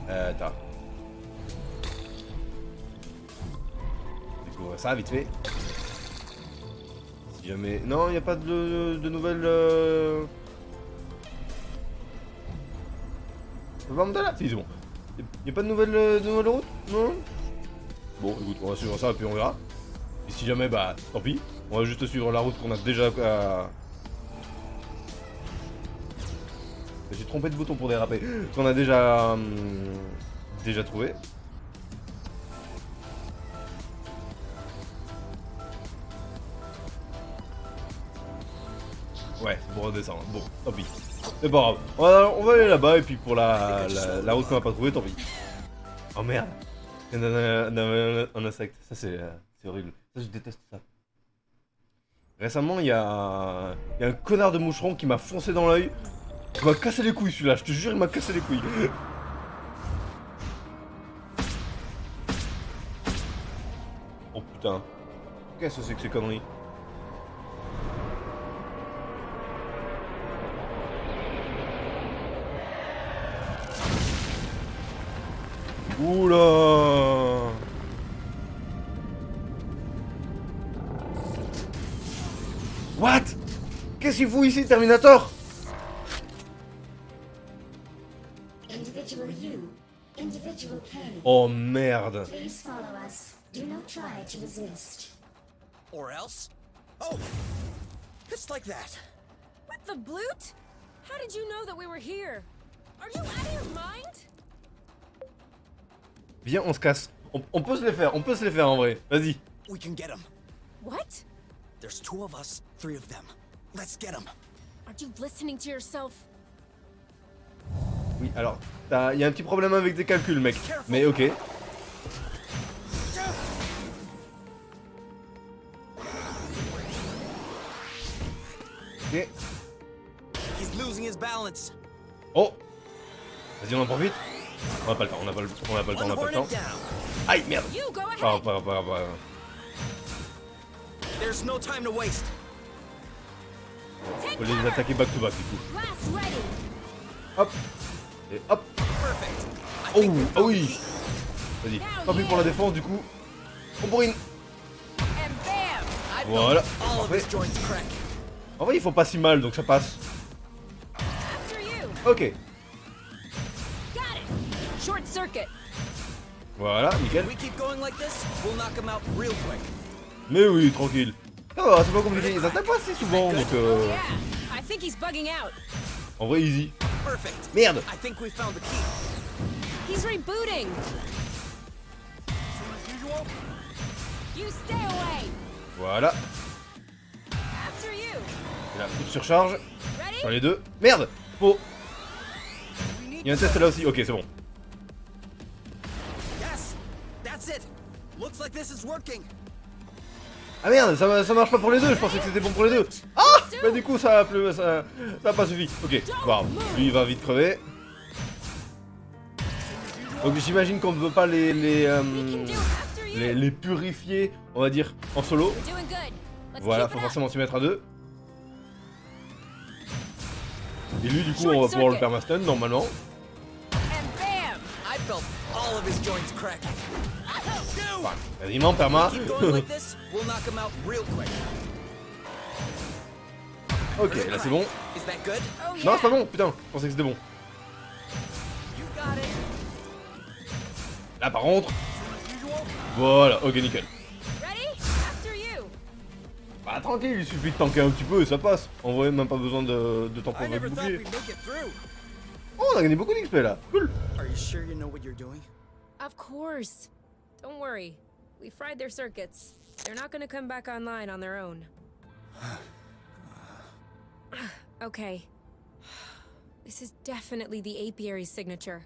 Attends. Découvrir ça vite fait. Si jamais... Non, il n'y a pas de nouvelles... On peut pas monter là? Si, c'est bon. Il n'y a pas de nouvelles routes? Non? Bon, écoute, on va suivre ça et puis on verra. Et si jamais, bah, tant pis. On va juste suivre la route qu'on a déjà... J'ai trompé de bouton pour déraper. Qu'on a déjà... déjà trouvé. Ouais, c'est pour redescendre. Bon, tant pis. C'est pas grave. On va aller là-bas et puis pour la route qu'on n'a pas trouvée, tant pis. Oh merde. Il y en a un insecte. Ça, c'est horrible. Ça, je déteste ça. Récemment, il y a un connard de moucheron qui m'a foncé dans l'œil. Il m'a cassé les couilles celui-là, je te jure, il m'a cassé les couilles. Oh putain. Qu'est-ce que c'est que ces conneries? Oula. What? Qu'est-ce qu'il fout ici, Terminator? Individual you, individual K. Oh merde. Please follow us. Do not try to resist. Or else? Oh! It's like that. What the bloot? How did you know that we were here? Are you out of your mind? Viens, on se casse. On peut se les faire, en vrai. Vas-y. We can get him. What? There's 2 of us, 3 of them. Let's get him. Aren't you listening to yourself? Oui, alors, il y a un petit problème avec tes calculs, mec. Mais ok. Ok. He's losing his balance. Oh! Vas-y, on en profite. On a pas le temps, on a pas le temps. Aïe, merde! You go ahead. Pas. There's no time to waste. Take Faut les cover. attaquer back to back, du coup. Blast ready. Hop! Et hop! Perfect. I Oh! think we Ah found oui! the key. Vas-y, tant pis pour la défense, du coup. On bourrine! And bam. I felt Voilà, all of his parfait. joints crack. En vrai, ils font pas si mal, donc ça passe. After you. Ok. Got it. Short circuit. Voilà, nickel. If we keep going like this, we'll knock him out real quick. Mais oui, tranquille. Ça va, c'est pas compliqué. Ils attaquent pas si souvent, donc Yeah. I think he's bugging out. en vrai, easy. Perfect. Merde! I think we found the key. He's rebooting. Same as usual. You stay away. Voilà. After you. Et là, coup de surcharge. Ready? Sur les deux. Merde! Faux. We need Il y a un test là aussi. Ok, c'est bon. Yes, that's it. Looks like this is working. Ah merde, ça marche pas pour les deux. Je pensais que c'était bon pour les deux. Ah! Bah du coup, ça a pas suffi. Ok, bon, lui il va vite crever. Donc j'imagine qu'on ne peut pas We can do after you. les purifier, on va dire, en solo. We're doing good. Let's Voilà, keep faut it up. forcément s'y mettre à deux. Et lui, du coup, on va pouvoir le permastun normalement. And bam. I felt all of his joints cracking. Enfin, quasiment perma. Keep going like this, we'll knock him out real quick. Ok, là c'est bon. Is that good? Oh yeah. Non, c'est pas bon, putain, je pensais que c'était bon. You got it. Là par contre, Same as usual. voilà, ok, nickel. Ready? After you. Bah tranquille, il suffit de tanker un petit peu et ça passe. En vrai, même pas besoin de temps pour I votre never thought bouclier. we'd make it through. Oh, on a gagné beaucoup d'XP là, cool. Are you sure you know what you're doing? Of course. Don't worry. We fried their circuits. They're not gonna come back online on their own. Okay. This is definitely the apiary's signature.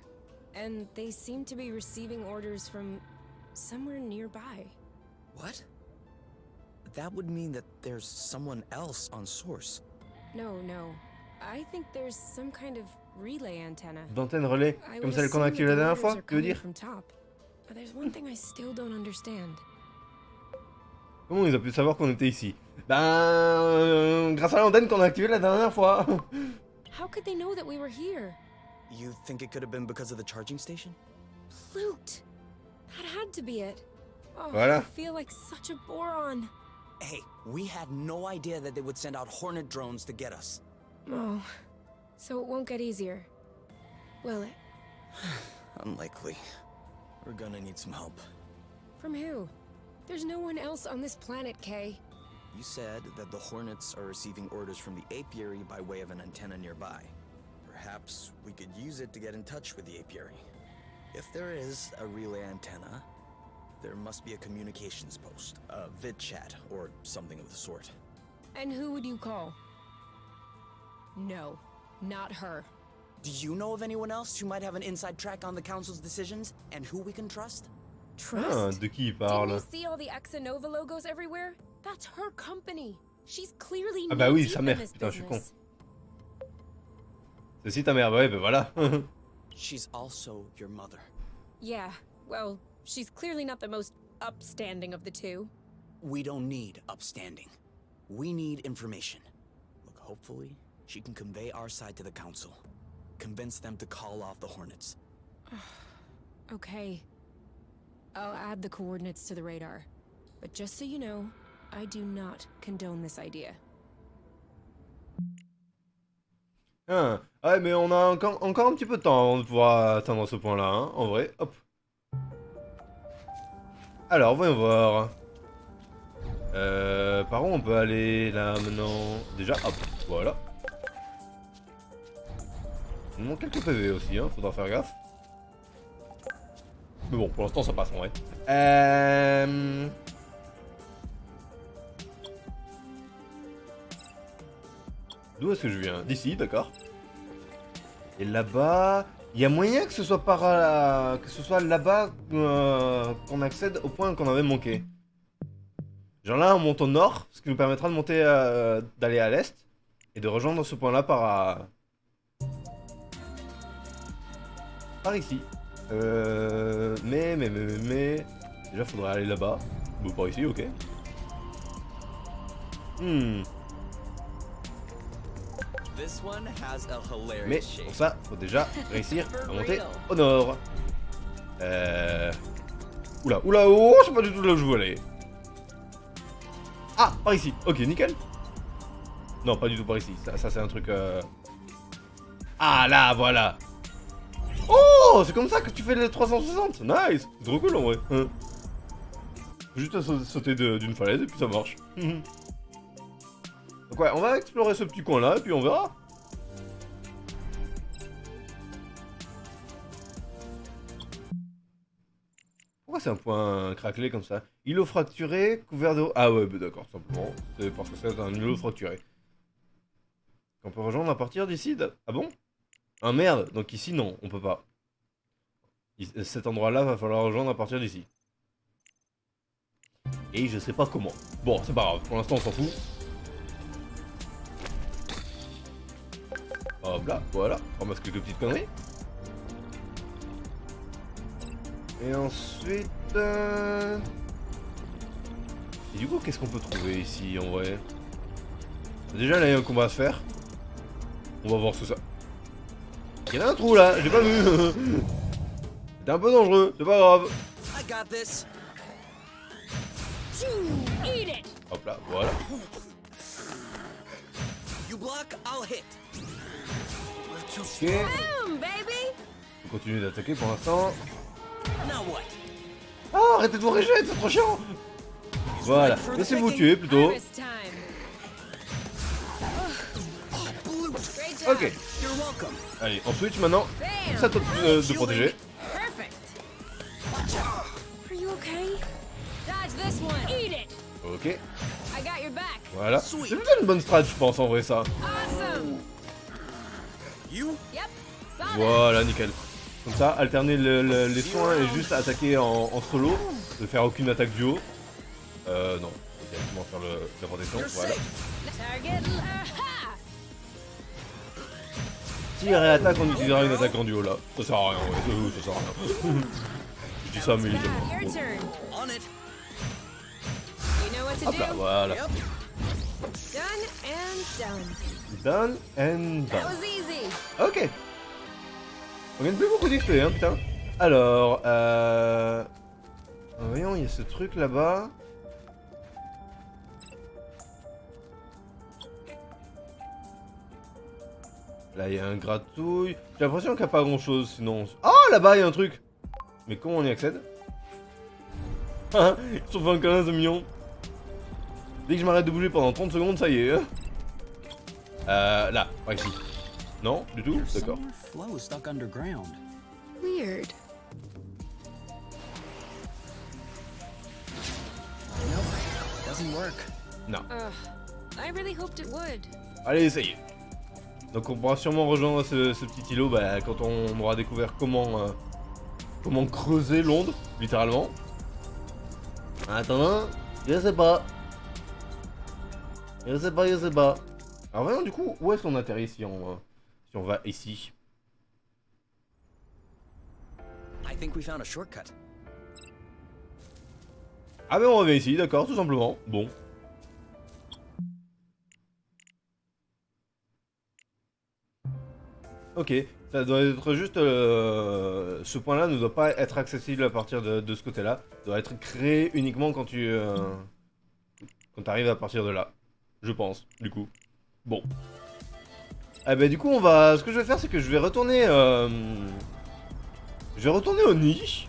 And they seem to be receiving orders from somewhere nearby. What? That would mean that there's someone else on source. No. I think there's some kind of relay antenna. D'antenne relais, I comme would celle qu'on a assume activée that la the dernière fois, orders are tu veux coming dire? from top. But there's one thing I still don't understand. Comment ils ont pu savoir qu'on était ici? Ben, grâce à l'antenne qu'on a activée la dernière fois. How could they know that we were here? You think it could have been because of the charging station? Loot! That had to be it. Oh, Voilà. I feel like such a boron. Hey, we had no idea that they would send out Hornet drones to get us. Oh, so it won't get easier, will it? Unlikely. We're gonna need some help. From who? There's no one else on this planet, Kay. You said that the Hornets are receiving orders from the apiary by way of an antenna nearby. Perhaps we could use it to get in touch with the apiary. If there is a relay antenna, there must be a communications post, a vid chat, or something of the sort. And who would you call? No, not her. Do you know of anyone else who might have an inside track on the Council's decisions and who we can trust? Ah, Trust? de qui il Didn't parle? you see all the X and Nova logos everywhere? That's her company. She's clearly Ah bah oui, knee-deep sa in mère. this Putain, je suis con. business. C'est si ta mère, bah ouais, bah voilà. She's also your mother. Yeah, well, she's clearly not the most upstanding of the two. We don't need upstanding. We need information. Look, hopefully, she can convey our side to the Council. Convince them to call off the Hornets. Okay. I'll add the coordinates to the radar. But just so you know, I do not condone this idea. Ah, ouais, mais on a encore un petit peu de temps avant de pouvoir atteindre ce point-là, hein, en vrai. Hop. Alors, voyons voir. Par où on peut aller, là, maintenant? Déjà, hop, voilà. Il nous manque quelques PV aussi, hein, faudra faire gaffe. Mais bon, pour l'instant, ça passe, en vrai. D'où est-ce que je viens? D'ici, d'accord. Et là-bas... Il y a moyen que ce soit par là... que ce soit là-bas qu'on accède au point qu'on avait manqué. Genre là, on monte au nord, ce qui nous permettra de monter... d'aller à l'est. Et de rejoindre ce point-là par ici. Mais... Déjà, faudrait aller là-bas. Bon, par ici, ok. Mais pour ça, faut déjà réussir à monter au nord. Oula, oh, c'est pas du tout là où je veux aller. Ah, par ici. Ok, nickel. Non, pas du tout par ici. Ça c'est un truc... Ah, là, voilà. Oh, c'est comme ça que tu fais les 360. Nice. C'est trop cool en vrai. Faut juste sauter d'une falaise et puis ça marche. Donc ouais, on va explorer ce petit coin là et puis on verra. Pourquoi c'est un point craquelé comme ça? Îlot fracturé, couvert d'eau. Ah ouais, bah d'accord, simplement. C'est parce que c'est un îlot fracturé. On peut rejoindre à partir d'ici. Ah bon? Ah merde, donc ici non, on peut pas. Cet endroit-là va falloir rejoindre à partir d'ici. Et je sais pas comment. Bon, c'est pas grave, pour l'instant on s'en fout. Hop là, voilà, on ramasse quelques petites conneries. Et ensuite... Et du coup, qu'est-ce qu'on peut trouver ici, en vrai? Déjà, là, il y a un combat à se faire. On va voir ce que ça... Il y en a un trou, là, j'ai pas vu. C'était un peu dangereux, c'est pas grave. Hop là, voilà. Ok. On continue d'attaquer pour l'instant. Oh, arrêtez de vous régénérer, c'est trop chiant. Voilà, laissez-vous tuer plutôt. Ok. Allez, on switch maintenant. Ça tente de protéger. Ok. Voilà. C'est plutôt une bonne strat, je pense, en vrai, ça. Voilà, nickel. Comme ça, alterner les soins et juste attaquer en solo. Ne faire aucune attaque duo. Non. Directement faire la protection, voilà. Si il réattaque, on utilisera une attaque en duo là. Ça sert à rien, ouais, ça sert à rien. Je dis ça militairement. Bon. Hop là, voilà. Done and done. Ok. On gagne plus beaucoup d'XP, hein, putain. Alors, voyons, il y a ce truc là-bas. Là, il y a un gratouille. J'ai l'impression qu'il n'y a pas grand-chose, sinon... Ah, là-bas, il y a un truc. Mais comment on y accède? Ils sont 25 millions. Dès que je m'arrête de bouger pendant 30 secondes, ça y est. Là, par ici. Non, du tout? D'accord. Weird. Non. I really hoped it would. Allez, essayez. Donc on pourra sûrement rejoindre ce petit îlot quand on aura découvert comment creuser l'onde, littéralement. En attendant, je sais pas. Je sais pas. Alors voyons du coup, où est-ce qu'on atterrit si on va ici? Ah ben on revient ici, d'accord, tout simplement. Bon. Ok, ça doit être juste... ce point-là ne doit pas être accessible à partir de ce côté-là. Ça doit être créé uniquement quand quand t'arrives à partir de là. Je pense, du coup. Bon. Ah bah du coup on va... Ce que je vais faire c'est que je vais retourner... Je vais retourner au nid.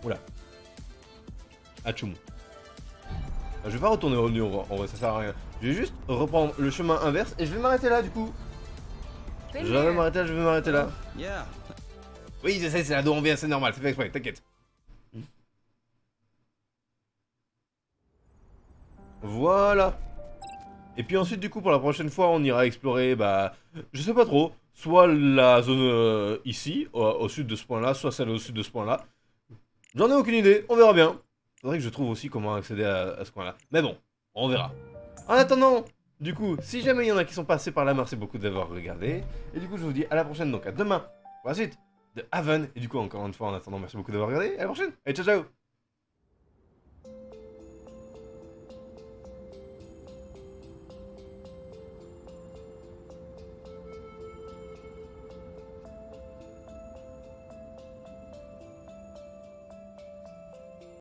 Oula. Atchoum. Je vais pas retourner au nid en vrai ça sert à rien. Je vais juste reprendre le chemin inverse et je vais m'arrêter là du coup. Je vais m'arrêter là, Yeah. Oui je sais c'est là d'où on vient, c'est normal, c'est fait exprès, t'inquiète. Voilà. Et puis ensuite du coup pour la prochaine fois on ira explorer bah je sais pas trop, soit la zone ici au sud de ce point là, soit celle au sud de ce point là. J'en ai aucune idée, on verra bien. Faudrait que je trouve aussi comment accéder à ce point là. Mais bon, on verra. En attendant, du coup, si jamais il y en a qui sont passés par là, merci beaucoup d'avoir regardé. Et du coup je vous dis à la prochaine, donc à demain pour la suite de Haven. Et du coup encore une fois en attendant merci beaucoup d'avoir regardé, à la prochaine, et ciao ciao.